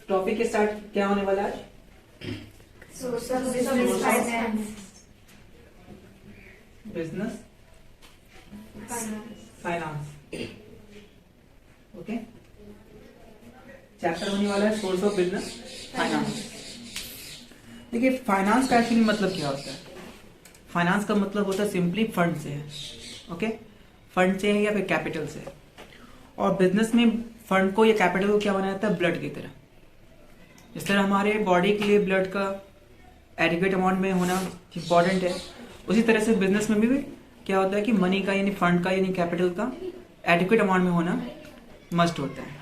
Topic के start क्या होने वाला है? Business finance. ओके, चैप्टर होने वाला है सोर्स ऑफ बिजनेस फाइनेंस। देखिए, फाइनेंस का एक्चुअली मतलब क्या होता है? फाइनेंस का मतलब होता है सिंपली फंड से है। ओके, फंड से है या फिर कैपिटल से। और बिजनेस में फंड को या कैपिटल को क्या बनाया जाता है? ब्लड की तरह। जिस तरह हमारे बॉडी के लिए ब्लड का एडिक्वेट अमाउंट में होना इंपॉर्टेंट है, उसी तरह से बिजनेस में भी क्या होता है कि मनी का यानी फंड का यानी कैपिटल का एडिक्वेट अमाउंट में होना मस्ट होता है।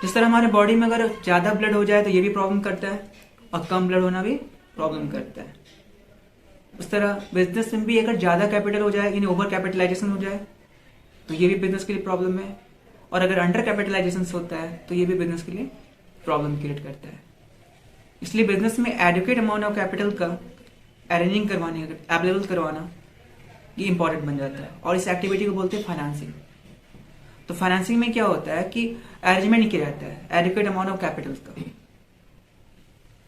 जिस तरह हमारे बॉडी में अगर ज्यादा ब्लड हो जाए तो ये भी प्रॉब्लम करता है, और कम ब्लड होना भी प्रॉब्लम करता है। उस तरह बिजनेस में भी अगर ज्यादा कैपिटल हो जाए यानी ओवर कैपिटलाइजेशन हो जाए तो ये भी बिजनेस के लिए प्रॉब्लम है, और अगर अंडर कैपिटलाइजेशन होता है तो ये भी बिजनेस के लिए प्रॉब्लम क्रिएट करता है। इसलिए बिजनेस में एडुकेट अमाउंट ऑफ कैपिटल का अरेंजिंग करवाने अवेलेबल करवाना ये इंपॉर्टेंट बन जाता है, और इस एक्टिविटी को बोलते हैं फाइनेंसिंग। तो फाइनेंसिंग में क्या होता है कि अरेंजमेंट किया जाता है एडुकेट अमाउंट ऑफ कैपिटल का,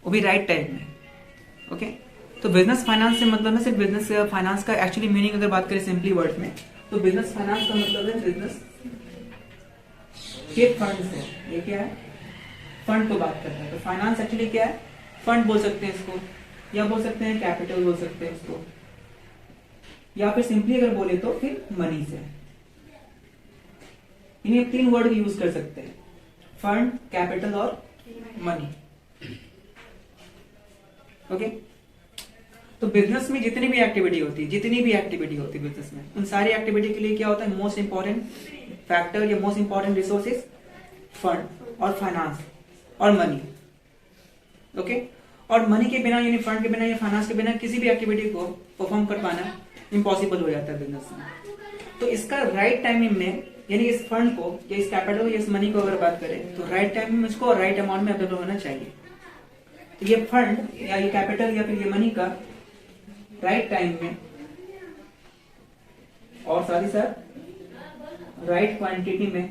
वो भी राइट टाइम में। ओके, तो बिजनेस फाइनेंस से मतलब है सिर्फ बिजनेस फाइनेंस का एक्चुअली मीनिंग अगर बात करें सिंपली वर्ड में, तो बिजनेस फाइनेंस का मतलब है बिजनेस के फंड से। ये क्या है? फंड को बात करता है। तो फाइनेंस एक्चुअली क्या है? फंड बोल सकते हैं इसको, या बोल सकते हैं कैपिटल बोल सकते हैं इसको, या फिर सिंपली अगर बोले तो फिर मनी से। इन्हें तीन वर्ड यूज कर सकते हैं, फंड, कैपिटल और मनी। ओके, तो बिजनेस में जितनी भी एक्टिविटी होती है बिजनेस में, उन सारी एक्टिविटी के लिए क्या होता है? मोस्ट इंपॉर्टेंट फैक्टर या मोस्ट इंपॉर्टेंट रिसोर्सेज फंड और फाइनेंस और मनी। ओके, और मनी के बिना यानी फंड के बिना या फाइनेंस के बिना किसी भी एक्टिविटी को परफॉर्म कर पाना इम्पॉसिबल हो जाता है बिजनेस में। तो इसका राइट टाइमिंग में यानी इस फंड को या इस कैपिटल या इस मनी को अगर बात करें तो राइट टाइम में इसको राइट अमाउंट में अवेलेबल होना चाहिए। तो ये फंड या ये कैपिटल या फिर ये मनी का राइट टाइम में और साथ ही साथ राइट क्वांटिटी में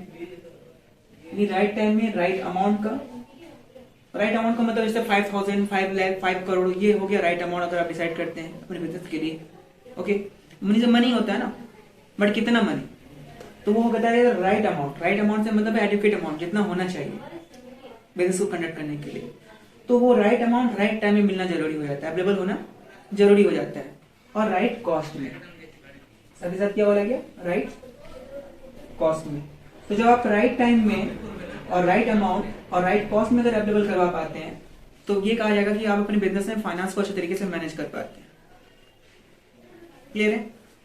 यानी राइट टाइम में राइट अमाउंट का मतलब जैसे 5,000, 5 लाख, 5 करोड़, ये हो गया राइट अमाउंट अगर आप डिसाइड करते हैं अपने बिजनेस के लिए। ओके, मनी से मनी होता है ना, बट कितना मनी, तो वो बताएगा राइट अमाउंट। राइट अमाउंट से मतलब एडुकेट अमाउंट, जितना होना चाहिए बिजनेस को कंडक्ट करने के लिए। तो वो राइट अमाउंट राइट टाइम में मिलना जरूरी हो जाता है, अवेलेबल होना जरूरी हो जाता है, और राइट कॉस्ट में। साथ साथ क्या बोला गया? राइट कॉस्ट में। तो जब आप राइट टाइम में और राइट अमाउंट और राइट कॉस्ट में अगर अवेलेबल करवा पाते हैं तो ये कहा जाएगा कि आप अपने बिजनेस में फाइनेंस को अच्छे तरीके से मैनेज कर पाते हैं। क्लियर है?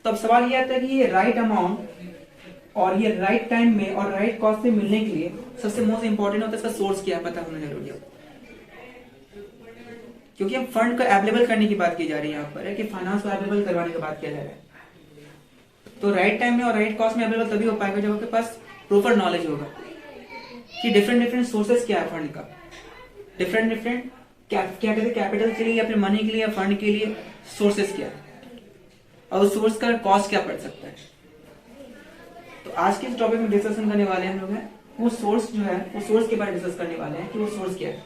तो अब सवाल ये आता है कि ये राइट अमाउंट और ये राइट टाइम में और राइट कॉस्ट में मिलने के लिए सबसे मोस्ट इंपॉर्टेंट होता है इसका सोर्स क्या है, पता होना जरूरी है। क्योंकि हम फंड को अवेलेबल करने की बात की जा रही है यहाँ पर, है कि फाइनेंस को अवेलेबल करवाने की बात किया जा रहा है। तो राइट टाइम में और राइट कॉस्ट में अवेलेबल तभी हो पाएगा जब आपके पास प्रॉपर नॉलेज होगा कि डिफरेंट सोर्सेस क्या है फंड का, डिफरेंट क्या कहते हैं कैपिटल के लिए या फिर मनी के लिए या फंड के लिए सोर्सेस क्या है, और उस सोर्स का कॉस्ट क्या पड़ सकता है। तो आज के इस टॉपिक में डिस्कशन करने वाले हम लोग हैं वो सोर्स जो है, वो सोर्स के बारे में डिस्कस करने वाले हैं कि वो सोर्स क्या है।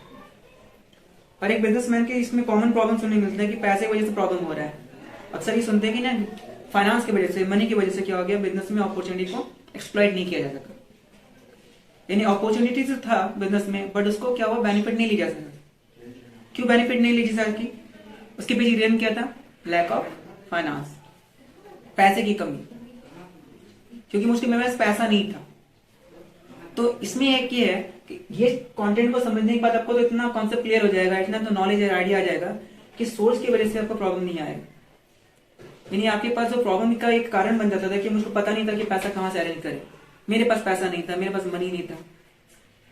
और एक बिजनेसमैन के इसमें कॉमन प्रॉब्लम सुनने मिलता है कि पैसे की वजह से प्रॉब्लम हो रहा है। अक्सर ये सुनते हैं कि ना फाइनेंस की वजह से, मनी की वजह से क्या हो गया, बिजनेस में अपॉर्चुनिटी को एक्सप्लॉइट नहीं किया जा सका। यानी अपॉर्चुनिटी तो था बिजनेस में, बट उसको क्या हुआ, बेनिफिट नहीं ली जा सका। क्यों बेनिफिट नहीं ली जा सकी? उसके पीछे रीजन क्या था? लैक ऑफ फाइनेंस, पैसे की कमी, क्योंकि मुझके मेरे पास पैसा नहीं था। तो इसमें एक ये है कि ये कंटेंट को समझने के बाद आपको तो इतना कॉन्सेप्ट क्लियर हो जाएगा, इतना तो नॉलेज आइडिया आ जाएगा कि सोर्स की वजह से आपको प्रॉब्लम नहीं आएगा। यानी आपके पास जो प्रॉब्लम का एक कारण बन जाता था कि मुझको पता नहीं था कि पैसा कहां से अरेंज करें, मेरे पास पैसा नहीं था, मेरे पास मनी नहीं था।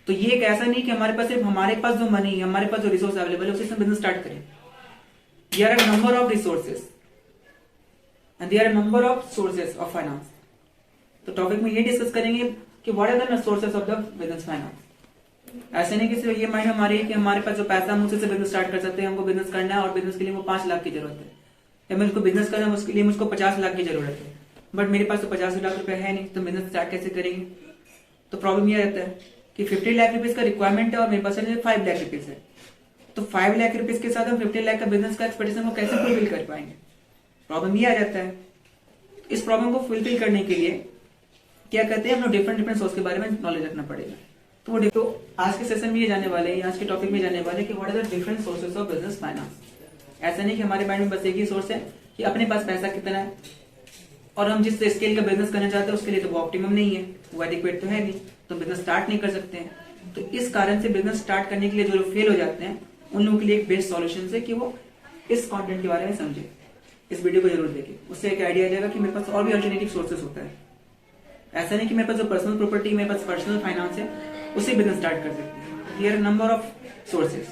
तो ये एक ऐसा नहीं कि हमारे पास सिर्फ हमारे पास जो मनी, हमारे पास जो रिसोर्स अवेलेबल है उसी से बिजनेस स्टार्ट करें। There are number of resources and there are number of sources of finance. तो टॉपिक में ये डिस्कस करेंगे कि what are the sources of the business finance. ऐसे नहीं कि सिर्फ ये माइंड हमारी है कि हमारे पास जो पैसा हम उसी से बिजनेस स्टार्ट कर सकते हैं, हमको बिजनेस करना है और बिजनेस के लिए वो 5 लाख की जरूरत है, या मेरे को बिजनेस करना है उसके लिए मुझको 50 लाख की जरूरत है, बट मेरे पास तो 50 लाख रुपए है नहीं, तो बिजनेस स्टार्ट कैसे करेंगे? तो प्रॉब्लम ये रहता है। कि 50 लाख रुपीज का रिक्वायरमेंट है और मेरे पास 5 लाख रुपीज है, तो 5 लाख रुपीज के साथ हम 50 लाख का बिजनेस का एक्सपेक्टेशन को कैसे फुलफिल कर पाएंगे? प्रॉब्लम ये आ जाता है। इस प्रॉब्लम को फुलफिल करने के लिए क्या कहते हैं, हम लोग डिफरेंट सोर्स के बारे में नॉलेज रखना पड़ेगा। तो आज के सेशन में ये जाने वाले हैं, आज के टॉपिक में जाने वाले कि what are the different sources of business finance. ऐसा नहीं कि हमारे माइंड में बस एक ही सोर्स है कि अपने पास पैसा कितना है और हम जिस स्केल का बिजनेस करना चाहते हैं उसके लिए तो वो ऑप्टिमम नहीं है, वो एडिक्वेट तो है नहीं, तो बिजनेस स्टार्ट नहीं कर सकते हैं। तो इस कारण से बिजनेस स्टार्ट करने के लिए जो लोग फेल हो जाते हैं उन लोगों के लिए एक बेस्ट सॉल्यूशन है कि वो इस कंटेंट के बारे में समझे, इस वीडियो को जरूर देखें। उससे एक आइडिया आ जाएगा कि मेरे पास और भी अल्टरनेटिव सोर्सेस होता है। ऐसा नहीं कि मेरे पास जो पर्सनल प्रॉपर्टी, मेरे पास पर्सनल फाइनेंस है, उससे बिजनेस स्टार्ट कर सकते हैं। Here number of sources.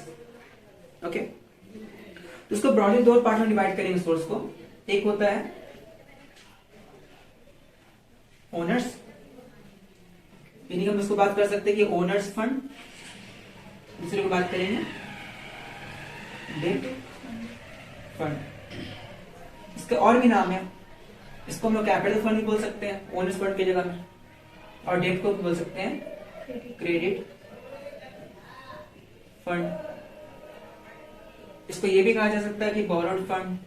Okay, तो इसको ब्रॉडली 2 पार्ट में डिवाइड करेंगे सोर्स को। एक होता है ओनर्स, यानी हम इसको बात कर सकते हैं कि ओनर्स फंड। दूसरे को बात करेंगे डेट फंड। इसके और भी नाम है, इसको हम लोग कैपिटल फंड भी बोल सकते हैं ओनर्स फंड की जगह में, और डेट को बोल सकते हैं क्रेडिट फंड। इसको ये भी कहा जा सकता है कि बोरोड फंड।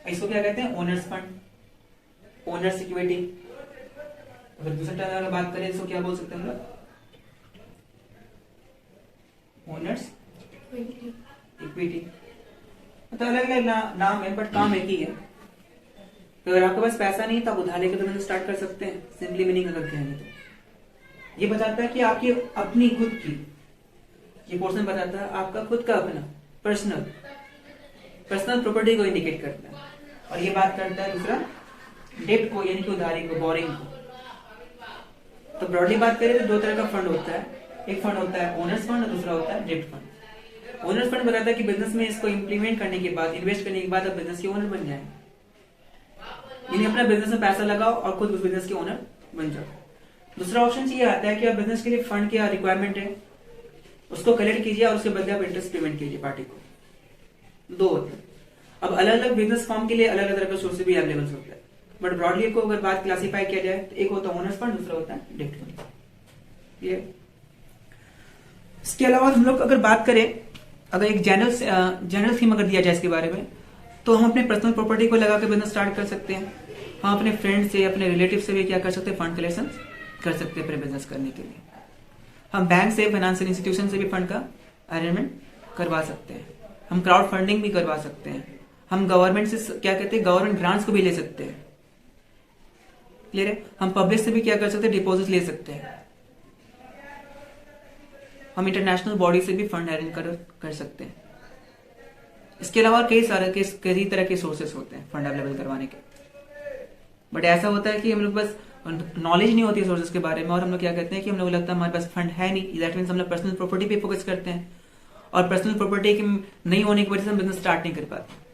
इसको क्या कहते हैं, ओनर्स फंड, ओनर्स इक्विटी। अगर दूसरे टर्म अगर बात करें इसको क्या बोल सकते हैं हम लोग, ओनर्स इक्विटी। मतलब अलग अलग नाम है बट काम एक ही है। तो अगर आपके पास पैसा नहीं तो आप उधार लेकर बिजनेस स्टार्ट कर सकते हैं, सिंपली मीनिंग अगर कहेंगे तो। ये बताता है कि आपकी अपनी खुद की, ये पोर्शन बताता है आपका खुद का अपना पर्सनल प्रॉपर्टी को इंडिकेट करता है। और ये बात करता है दूसरा डेट को, यानी कि उधारी को, बोरिंग को। तो ब्रॉडली बात करें तो 2 तरह का फंड होता है। एक फंड होता है ओनर्स फंड और दूसरा होता है डेट फंड। ओनर्स फंड बताता है कि बिजनेस में इसको इंप्लीमेंट करने के बाद, इन्वेस्ट करने के बाद आप बिजनेस के ओनर बन जाए, यानी अपना बिजनेस में पैसा लगाओ और खुद उस बिजनेस के ओनर बन जाओ। दूसरा ऑप्शन ये आता है कि आप बिजनेस के लिए फंड की रिक्वायरमेंट है, उसको कलेक्ट कीजिए और उसके बदले आप इंटरेस्ट पेमेंट कीजिए पार्टी को। 2 होते हैं। अब अलग अलग बिजनेस फॉर्म के लिए अलग अलग तरह का सोर्स भी अवेलेबल होता है, बट ब्रॉडली को अगर बात क्लासीफाई किया जाए तो एक होता है ओनर्स फंड, दूसरा होता है डेट फंड। ये इसके अलावा हम लोग अगर बात करें, अगर एक जनरल थीम अगर दिया जाए इसके बारे में, तो हम अपने पर्सनल प्रॉपर्टी को लगा के बिजनेस स्टार्ट कर सकते हैं। हम अपने फ्रेंड से, अपने रिलेटिव से भी क्या कर सकते हैं, फंड कलेक्शन कर सकते हैं अपने बिजनेस करने के लिए। हम बैंक से, फाइनेंशियल इंस्टीट्यूशन से भी फंड का अरेंजमेंट करवा सकते हैं। हम क्राउड फंडिंग भी करवा सकते हैं। हम गवर्नमेंट से क्या कहते हैं, गवर्नमेंट ग्रांट्स को भी ले सकते हैं। क्लियर है? हम पब्लिक से भी क्या कर सकते हैं, डिपॉजिट ले सकते हैं। हम इंटरनेशनल बॉडी से भी फंड अरेंज कर सकते हैं। इसके अलावा कई तरह के सोर्सेस होते हैं फंड अवेलेबल करवाने के, बट ऐसा होता है कि हम लोग बस नॉलेज नहीं होती है सोर्सेस के बारे में, और हम लोग क्या कहते हैं कि हम लोग लगता है हमारे पास फंड है नहीं, दैट मीन्स हम लोग पर्सनल प्रॉपर्टी पे फोकस करते हैं, और पर्सनल प्रॉपर्टी की नहीं होने की वजह से हम बिजनेस स्टार्ट नहीं कर पाते।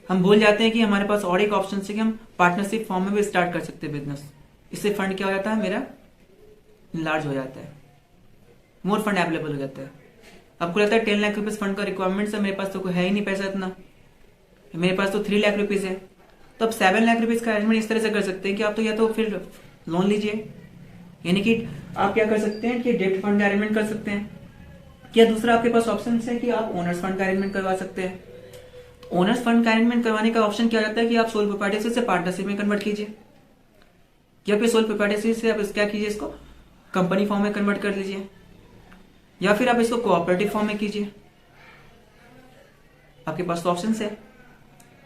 हम भूल जाते हैं कि हमारे पास और एक ऑप्शन है कि हम पार्टनरशिप फॉर्म में भी स्टार्ट कर सकते हैं बिजनेस। इससे फंड क्या हो जाता है, मेरा लार्ज हो जाता है, मोर फंड अवेलेबल हो जाता है। आपको लगता है 10 लाख रुपीज फंड का रिक्वायरमेंट है, मेरे पास तो कोई है ही नहीं पैसा इतना, मेरे पास तो 3 लाख रुपीज है, तो आप 7 लाख रुपीज का अरेंजमेंट इस तरह से कर सकते हैं कि आप तो या तो फिर लोन लीजिए, यानी कि आप क्या कर सकते हैं कि डेट फंड का अरेंजमेंट कर सकते हैं, या दूसरा आपके पास ऑप्शन है कि आप ओनर्स फंड का अरेंजमेंट करवा सकते हैं। ओनर्स फंड का अरेंजमेंट करवाने का ऑप्शन क्या रहता है कि आप सोल प्रोप्राइटरशिप से पार्टनरशिप में कन्वर्ट कीजिए, या फिर सोल प्रोप्राइटरशिप से आप क्या कीजिए, इसको कंपनी फॉर्म में कन्वर्ट कर लीजिए, या फिर आप इसको कोऑपरेटिव फॉर्म में कीजिए, आपके पास तो ऑप्शन है,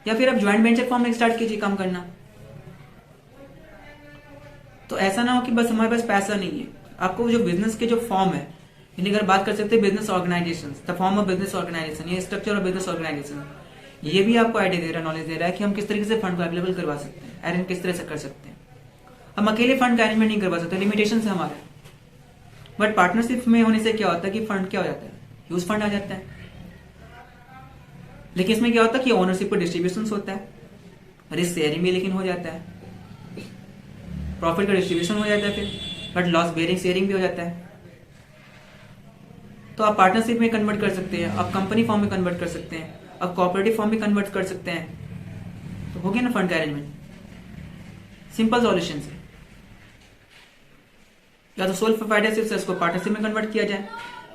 या फिर आप ज्वाइंट वेंचर फॉर्म में स्टार्ट कीजिए काम करना। तो ऐसा ना हो कि बस हमारे पास पैसा नहीं है, आपको जो बिजनेस के जो फॉर्म है, यानी अगर बात कर सकते हैं business organisation, the form of business organisation, ये स्ट्रक्चर ऑफ बिजनेस ऑर्गेनाइजेशन, ये भी आपको आइडिया दे रहा है, नॉलेज दे रहा है कि हम किस तरीके से फंड को अवेलेबल करवा सकते हैं, अरेंज किस तरह से कर सकते हैं। हम अकेले फंड का अरेंजमेंट नहीं करवा सकते, लिमिटेशन है हमारे, बट पार्टनरशिप में होने से क्या होता है कि फंड क्या हो जाता है, ह्यूज फंड आ जाता है। लेकिन इसमें क्या होता है कि ओनरशिप पर डिस्ट्रीब्यूशन होता है, रिस्क शेयरिंग भी लेकिन हो जाता है, प्रॉफिट का डिस्ट्रीब्यूशन हो जाता है फिर, बट लॉस बेयरिंग शेयरिंग भी हो जाता है। तो आप पार्टनरशिप में कन्वर्ट कर सकते हैं, आप कंपनी फॉर्म में कन्वर्ट कर सकते हैं, आप कोऑपरेटिव फॉर्म में कन्वर्ट कर सकते हैं। तो हो गया ना फंड का अरेंजमेंट, सिंपल सॉल्यूशन है। या तो सोल प्रोप्राइटरशिप से इसको पार्टनरशिप में कन्वर्ट किया जाए,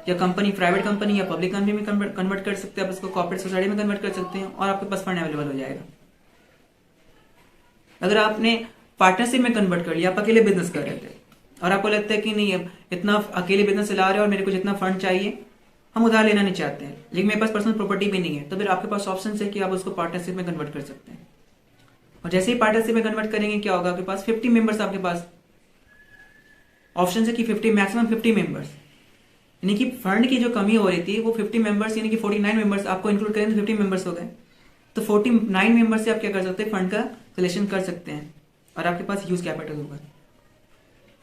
या कंपनी प्राइवेट कंपनी या पब्लिक कंपनी में कन्वर्ट कर सकते हैं, आप इसको कॉर्पोरेट सोसाइटी में कन्वर्ट कर सकते हैं और आपके पास फंड अवेलेबल हो जाएगा। अगर आपने पार्टनरशिप में कन्वर्ट कर लिया, आप अकेले बिजनेस कर रहे थे और आपको लगता है कि नहीं इतना अकेले बिजनेस चला रहे हैं और मेरे को जितना फंड चाहिए, हम उधार लेना नहीं चाहते हैं, लेकिन मेरे पास पर्सनल प्रॉपर्टी भी नहीं है, तो फिर आपके पास ऑप्शन है कि आप उसको पार्टनरशिप में कन्वर्ट कर सकते हैं। और जैसे ही पार्टनरशिप में कन्वर्ट करेंगे क्या होगा, आपके पास 50 मेंबर्स, आपके पास ऑप्शन है कि 50 मैक्सिमम 50 मेंबर्स, यानी कि फंड की जो कमी हो रही थी वो 50 मेंबर्स यानी कि 49 मेंबर्स आपको इंक्लूड करें तो 50 मेंबर्स हो गए, तो 49 मेंबर्स से आप क्या कर सकते हैं, फंड का सिलेक्शन कर सकते हैं और आपके पास ह्यूज कैपिटल होगा।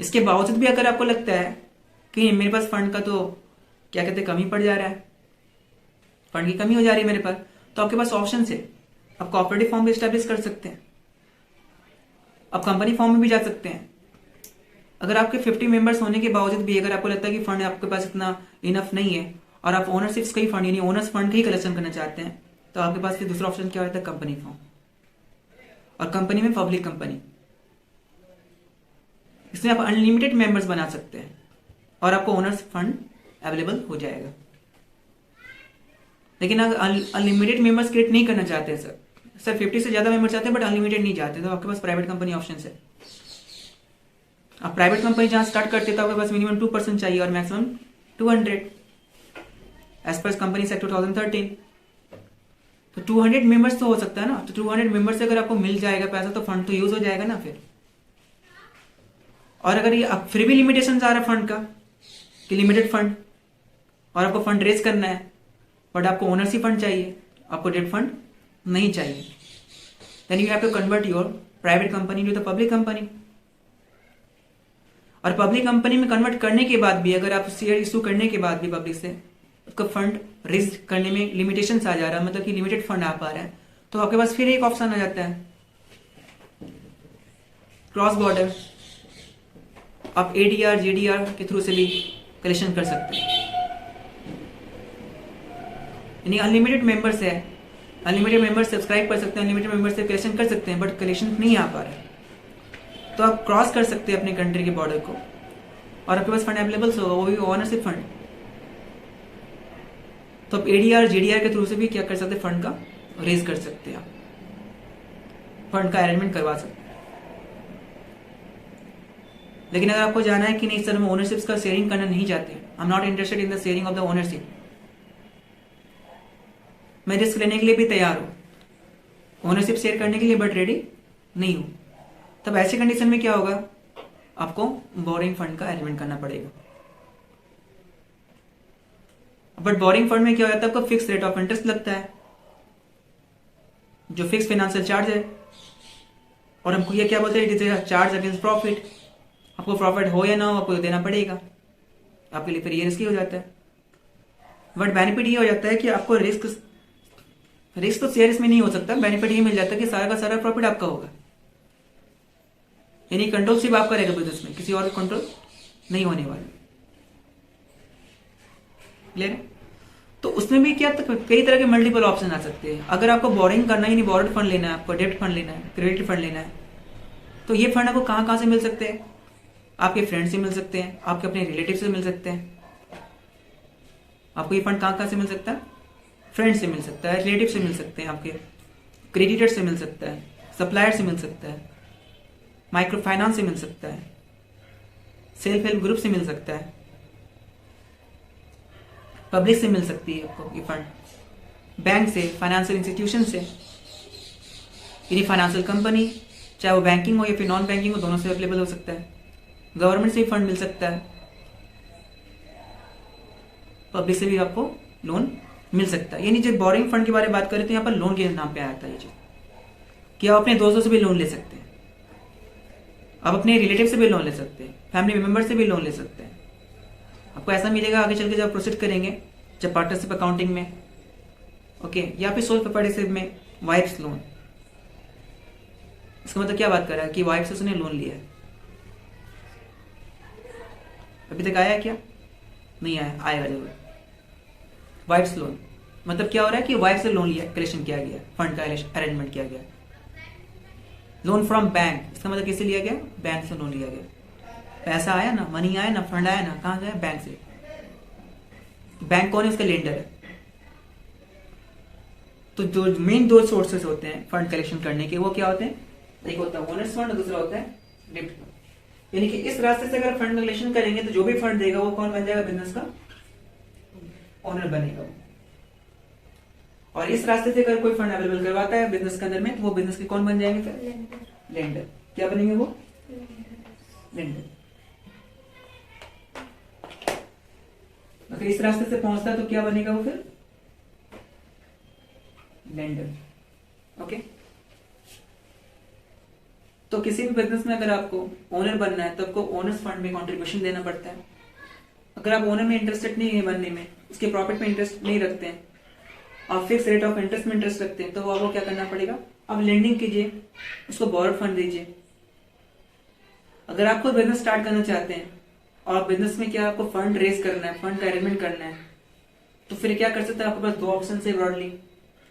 इसके बावजूद भी अगर आपको लगता है कि मेरे पास फंड का तो क्या कहते हैं कमी पड़ जा रहा है, फंड की कमी हो जा रही है मेरे पास, तो आपके पास ऑप्शन है, आप कोऑपरेटिव फॉर्म भी स्टैब्लिश कर सकते हैं, आप कंपनी फॉर्म में भी जा सकते हैं। अगर आपके 50 मेंबर्स होने के बावजूद भी अगर आपको लगता है कि फंड आपके पास इतना इनफ नहीं है और आप ओनरशिप का ही फंड यानी ओनर्स फंड का ही कलेक्शन करना चाहते हैं, तो आपके पास फिर दूसरा ऑप्शन क्या होता है, कंपनी फॉर्म, और कंपनी में पब्लिक कंपनी। इसमें आप अनलिमिटेड मेंबर्स बना सकते हैं और आपको ओनर्स फंड अवेलेबल हो जाएगा। लेकिन अगर अनलिमिटेड मेंबर्स क्रिएट नहीं करना चाहते हैं सर 50 से ज्यादा मेंबर चाहते हैं बट अनलिमिटेड नहीं चाहते, तो आपके पास प्राइवेट कंपनी ऑप्शन है। आप प्राइवेट कंपनी जहां स्टार्ट करते तो आपके पास मिनिमम 2% चाहिए और maximum 200 as per company act 2013। तो 200 मेंबर्स तो हो सकता है ना, तो 200 मेंबर्स से अगर आपको मिल जाएगा पैसा तो फंड तो यूज हो जाएगा ना फिर। और अगर ये फिर भी लिमिटेशन आ रहा है फंड का कि लिमिटेड फंड और आपको फंड रेज करना है बट आपको ओनरशिप फंड चाहिए, आपको डेट फंड नहीं चाहिए, then you have to convert your private company to the public company. और पब्लिक कंपनी में कन्वर्ट करने के बाद भी अगर आप शेयर इशू करने के बाद भी पब्लिक से उसका फंड रेज करने में लिमिटेशन आ जा रहा है, मतलब कि लिमिटेड फंड आ पा रहा है, तो आपके पास फिर एक ऑप्शन आ जाता है क्रॉस बॉर्डर। आप एडीआर जेडीआर के थ्रू से भी कलेक्शन कर सकते हैं, यानी अनलिमिटेड मेंबर्स है, अनलिमिटेड मेंबर्स सब्सक्राइब कर सकते हैं, अनलिमिटेड मेंबर्स से कलेक्शन कर सकते हैं बट कलेक्शन नहीं आ पा रहा है, तो आप क्रॉस कर सकते हैं अपने कंट्री के बॉर्डर को और आपके पास फंड अवेलेबल होगा, वो भी ओनरशिप फंड। तो आप एडीआर जेडीआर के थ्रू से भी क्या कर सकते हैं, फंड का रेज कर सकते हैं, आप फंड का अरेंजमेंट करवा सकते हैं। लेकिन अगर आपको जाना है कि नहीं सर मैं ओनरशिप का शेयरिंग करना नहीं चाहते, I am not interested in the sharing of the ownership, मैं रिस्क लेने के लिए भी तैयार हूं, ओनरशिप शेयर करने के लिए बट रेडी नहीं हूं, तब ऐसे कंडीशन में क्या होगा, आपको बोरिंग फंड का अरेंजमेंट करना पड़ेगा। बट बोरिंग फंड में क्या होता है, आपको फिक्स रेट ऑफ इंटरेस्ट लगता है जो फिक्स फाइनेंशियल चार्ज है, और हमको ये क्या बोलते हैं, it is charge against profit, आपको प्रॉफिट हो या ना हो आपको देना पड़ेगा, आपके लिए फिर ये रिस्की हो जाता है। बट बेनिफिट ये हो जाता है कि आपको रिस्क तो शेयर इसमें नहीं हो सकता, बेनिफिट ये मिल जाता है कि सारा का सारा प्रॉफिट आपका होगा, यानी कंट्रोल सिर्फ आपका रहेगा बिजनेस में, किसी और का कंट्रोल नहीं होने वाला। क्लियर है? तो उसमें भी क्या कई तरह के मल्टीपल ऑप्शन आ सकते हैं। अगर आपको बोरिंग करना है, यानी बोर्ड फंड लेना है, आपको डेब्ट फंड लेना है, क्रेडिट फंड लेना है, तो ये फंड आपको कहां कहां से मिल सकते हैं, आपके फ्रेंड से मिल सकते हैं, आपके अपने रिलेटिव से मिल सकते हैं। आपको ये फंड कहां कहां से मिल सकता है, फ्रेंड से मिल सकता है, रिलेटिव से मिल सकते हैं, आपके क्रेडिटर से मिल सकता है, सप्लायर से मिल सकता है, माइक्रो फाइनेंस से मिल सकता है, सेल्फ हेल्प ग्रुप से मिल सकता है, पब्लिक से मिल सकती है आपको ये फंड, बैंक से, फाइनेंशियल इंस्टीट्यूशन से, यानी फाइनेंशियल कंपनी चाहे वो बैंकिंग हो या फिर नॉन बैंकिंग हो, दोनों से अवेलेबल हो सकता है, गवर्नमेंट से भी फंड मिल सकता है, पब्लिक से भी आपको लोन मिल सकता है। यानी जब बोरिंग फंड के बारे में बात करें तो यहाँ पर लोन के नाम पे आता है ये चीज कि आप अपने दोस्तों से भी लोन ले सकते हैं, आप अपने रिलेटिव से भी लोन ले सकते हैं, फैमिली मेंबर से भी लोन ले सकते हैं। आपको ऐसा मिलेगा आगे चल के जब प्रोसीड करेंगे, जब पार्टनरशिप अकाउंटिंग में, ओके, या फिर सोल प्रोप्राइटरशिप में वाइफ्स लोन। इसका मतलब क्या बात कर रहा है कि वाइफ से उसने लोन लिया है, अभी तक आया है क्या, नहीं आया, आएगा जरूर। वाइफ्स लोन मतलब क्या हो रहा है कि वाइफ से लोन लिया, कलेक्शन किया गया, फंड का अरेंजमेंट किया गया, लोन फ्रॉम बैंक, इसका मतलब किससे लिया गया? बैंक से लोन लिया गया। पैसा आया ना, मनी आया ना, फंड आया ना, कहां से? बैंक से। बैंक कौन है? उसका लेंडर है। तो जो मेन दो सोर्सेस होते हैं फंड कलेक्शन करने के, वो क्या होते हैं? एक होता है ओनर्स फंड और दूसरा होता है डिप्ट फंड। यानी कि इस रास्ते से अगर फंड कलेक्शन करेंगे तो जो भी फंड देगा वो कौन बन जाएगा? बिजनेस का ओनर बनेगा। और इस रास्ते से अगर कोई फंड अवेलेबल करवाता है बिजनेस के अंदर में, तो वो बिजनेस के कौन बन जाएंगे? फिर लेंडर। क्या बनेंगे वो? लेंडर। अगर इस रास्ते से पहुंचता है तो क्या बनेगा वो? फिर लेंडर। ओके। तो किसी भी बिजनेस में अगर आपको ओनर बनना है तो आपको ओनर्स फंड में कंट्रीब्यूशन देना पड़ता है। अगर आप ओनर में इंटरेस्टेड नहीं है बनने में, उसके प्रॉफिट में इंटरेस्ट नहीं रखते हैं, आप फिक्स रेट ऑफ इंटरेस्ट में इंटरेस्ट रखते हैं, तो आपको क्या करना पड़ेगा? आप लेंडिंग कीजिए, उसको बोरोड फंड दीजिए। अगर आप खुद बिजनेस स्टार्ट करना चाहते हैं और बिजनेस में क्या आपको फंड रेज करना है, फंड का अरेंजमेंट करना है, तो फिर क्या कर सकते हैं? आपके पास दो ऑप्शन है ब्रॉडली,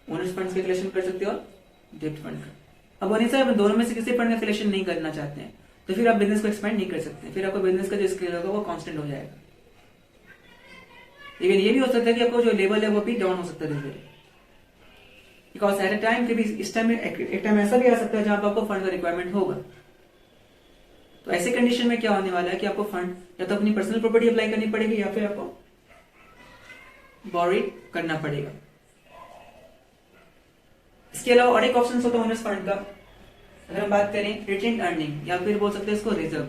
ओनर्स फंड का कलेक्शन कर सकते हो और डिप्ट फंड का। अब वहीं से आप दोनों में से किसी फंड का कलेक्शन नहीं करना चाहते हैं तो फिर आप बिजनेस को एक्सपेंड नहीं कर सकते, फिर आपका बिजनेस का जो स्केल होगा वो कांस्टेंट हो जाएगा। लेकिन ये भी हो सकता है कि आपको जो लेवल है वो भी डाउन हो सकता है धीरे धीरे, बिकॉज एट ए टाइम कभी इस टाइम एक टाइम ऐसा भी आ सकता है जहां पर आपको फंड का रिक्वायरमेंट होगा। तो ऐसे कंडीशन में क्या होने वाला है कि आपको फंड या तो अपनी पर्सनल प्रॉपर्टी अप्लाई करनी पड़ेगी या फिर आपको बोरिंग करना पड़ेगा। इसके अलावा और एक ऑप्शन होता है ओनर्स फंड का। अगर हम बात करें रिटेन्ड अर्निंग या फिर बोल सकते हैं इसको रिजर्व,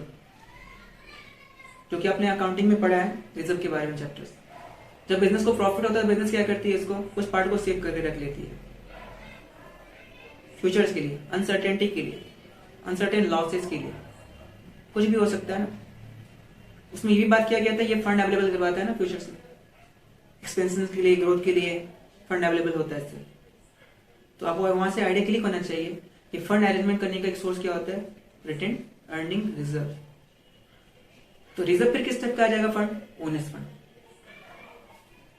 जो कि आपने अकाउंटिंग में पढ़ा है रिजर्व के बारे में चैप्टर्स। जब बिजनेस को प्रॉफिट होता है बिजनेस क्या करती है? इसको कुछ पार्ट को सेव करके रख लेती है फ्यूचर्स के लिए, अनसर्टेनिटी के लिए, अनसर्टेन लॉसेस के लिए, कुछ भी हो सकता है ना। उसमें ये भी बात किया गया था ये फंड अवेलेबल करवाता है ना फ्यूचर्स में, एक्सपेंसेस के लिए, ग्रोथ के लिए फंड अवेलेबल होता है इससे। तो आपको वहां से आइडिया क्लिक होना चाहिए कि फंड अरेंजमेंट करने का एक सोर्स क्या होता है? Retained earning reserve. तो रिजर्व फिर किस टाइप का आ जाएगा? Fund owner's fund.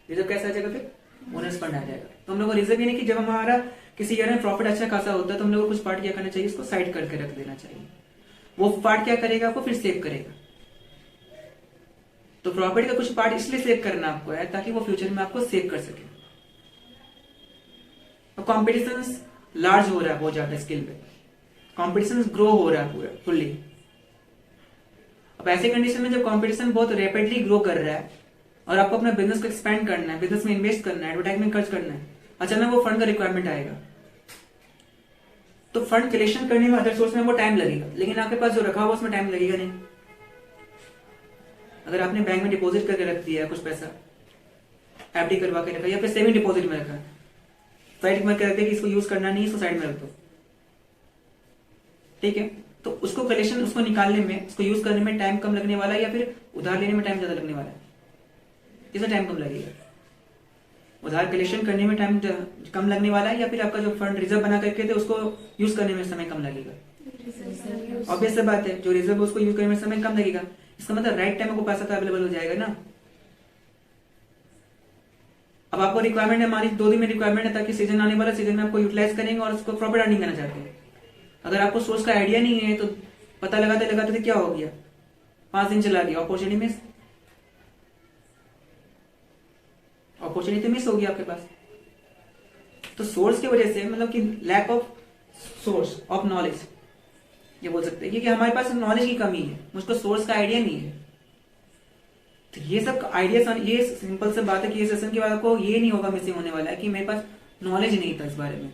रिजर्व कैसा आ जाएगा? फिर ओनर्स फंड आ जाएगा। तो हम लोग को रिजर्व यानी कि जब हमारा किसी ईयर में प्रॉफिट अच्छा खासा होता है तो हम लोग को कुछ पार्ट क्या करना चाहिए? इसको साइड करके रख देना चाहिए। वो पार्ट क्या करेगा? आपको फिर सेव करेगा। तो प्रॉपर्टी का कुछ पार्ट इसलिए सेव करना आपको है ताकि वो फ्यूचर में आपको सेव कर सके। कॉम्पिटिशन लार्ज हो रहा है बहुत ज्यादा स्किल पे, कॉम्पिटिशन ग्रो हो रहा है पूरा फुल्ली। अब ऐसे कंडीशन में जब कॉम्पिटिशन बहुत रैपिडली ग्रो कर रहा है और आपको अपना बिजनेस को एक्सपेंड करना है, बिजनेस में इन्वेस्ट करना है, एडवर्टाइजमेंट खर्च करना है, अचानक वो फंड का रिक्वायरमेंट आएगा तो फंड कलेक्शन करने में अदर सोर्स में वो टाइम लगेगा, लेकिन आपके पास जो रखा हुआ उसमें टाइम लगेगा नहीं। अगर आपने बैंक में डिपॉजिट करके रख दिया है कुछ पैसा, एफडी करवा के रखा या फिर सेविंग डिपॉजिट में रखा, साइड में कहते हैं कि इसको यूज करना नहीं, इसको साइड में रख दो, ठीक है। तो उसको कलेक्शन, उसको निकालने में, उसको यूज करने में टाइम कम लगने वाला है या फिर उधार लेने में टाइम ज्यादा लगने वाला है? किसमें टाइम कम लगेगा? उधार कलेक्शन करने में टाइम कम लगने वाला है या फिर आपका जो फंड रिजर्व बना करके थे उसको यूज करने में समय कम लगेगा? ऑब्वियस सी बात है, जो रिजर्व उसको यूज करने में समय कम लगेगा, इसका मतलब राइट टाइम आपको पैसा तो अवेलेबल हो जाएगा ना। अब आपको रिक्वायरमेंट है, मान लीजिए 2 दिन में रिक्वायरमेंट है ताकि सीजन आने वाला, सीजन में आपको यूटिलाइज करेंगे और उसको प्रॉफिट अर्निंग करना चाहते हैं। अगर आपको सोर्स का आइडिया नहीं है तो पता लगाते लगाते क्या हो गया, 5 दिन चला गया, अपॉर्चुनिटी मिस हो गया आपके पास। तो सोर्स की वजह से, मतलब कि lack of source of knowledge ये बोल सकते हैं, क्योंकि हमारे पास नॉलेज की कमी है, मुझको सोर्स का आइडिया नहीं है। तो ये सब आइडिया, ये सिंपल सा बात है कि ये सेशन के बाद आपको ये नहीं होगा मिसिंग होने वाला है कि मेरे पास नॉलेज नहीं था इस बारे में,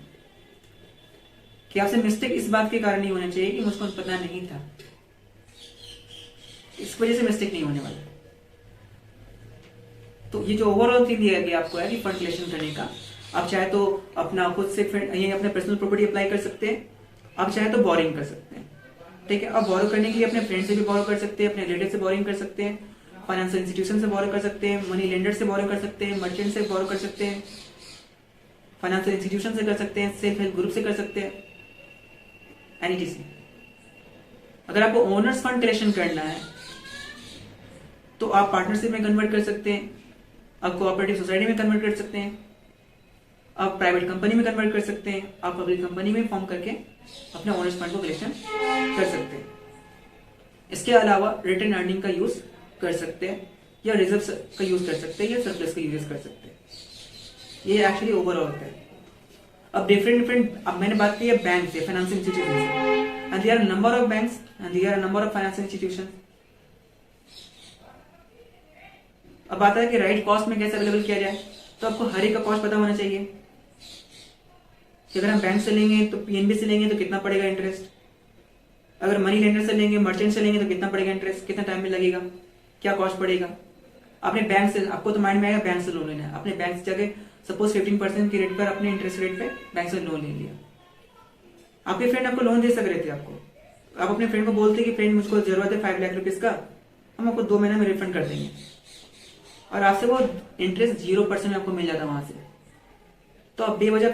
कि आपसे मिस्टेक इस बात के कारण नहीं होना चाहिए कि मुझको पता नहीं था, इस वजह से मिस्टेक नहीं होने वाला। तो ये जो ओवरऑल थिंग दिया गया आपको है कि फंड कलेक्शन करने का, आप चाहे तो अपना खुद से अपने पर्सनल प्रॉपर्टी अप्लाई कर सकते हैं, आप चाहे तो बोरिंग कर सकते हैं, ठीक है। आप बोरो करने के लिए अपने फ्रेंड से भी बोरो कर सकते हैं, अपने रिलेटिव से बोरिंग कर सकते हैं, फाइनेंशियल इंस्टीट्यूशन से बोरो कर सकते हैं, मनी लेंडर से बोरो कर सकते हैं, मर्चेंट से बोरो कर सकते हैं, फाइनेंशियल इंस्टीट्यूशन से कर सकते हैं, सेल्फ हेल्प ग्रुप से कर सकते हैं, एनईटीसी। अगर आपको ओनर्स फंड कलेक्शन करना है तो आप पार्टनरशिप में कन्वर्ट कर सकते हैं, आप कोऑपरेटिव सोसाइटी में कन्वर्ट कर सकते हैं, आप प्राइवेट कंपनी में कन्वर्ट कर सकते हैं, आप पब्लिक कंपनी में फॉर्म करके अपने ओनर्स फंड को कलेक्शन कर सकते हैं। इसके अलावा रिटर्न अर्निंग का यूज कर सकते हैं, या रिजर्व का यूज कर सकते हैं, या सरप्लस का यूज कर सकते हैं। ये एक्चुअली ओवरऑल होता है। अब डिफरेंट अब मैंने बात की है बैंक से, फाइनेंशियल इंस्टीट्यूशन से, and there are number of banks and there are number of financial institution. अब बात है कि राइट कॉस्ट में कैसे अवेलेबल किया जाए, तो आपको हर एक का कॉस्ट पता होना चाहिए कि अगर हम बैंक से लेंगे तो पीएनबी से लेंगे तो कितना पड़ेगा इंटरेस्ट, अगर मनी लेंडर से लेंगे, मर्चेंट से लेंगे तो कितना पड़ेगा इंटरेस्ट, कितना टाइम में लगेगा, क्या कॉस्ट पड़ेगा। अपने बैंक से आपको तो माइंड में आएगा बैंक से लोन लेना है, अपने बैंक से जाके सपोज 15% की रेट पर अपने इंटरेस्ट रेट पे बैंक से लोन ले लिया। आपके फ्रेंड आपको लोन दे सक रहे थे, आपको आप अपने फ्रेंड को बोलते कि फ्रेंड मुझको जरूरत है 5 लाख रुपीज का, हम आपको 2 महीने में रिफंड कर देंगे, और आपसे वो इंटरेस्ट 0% आपको मिल जाता वहां से। तो आप बेवजह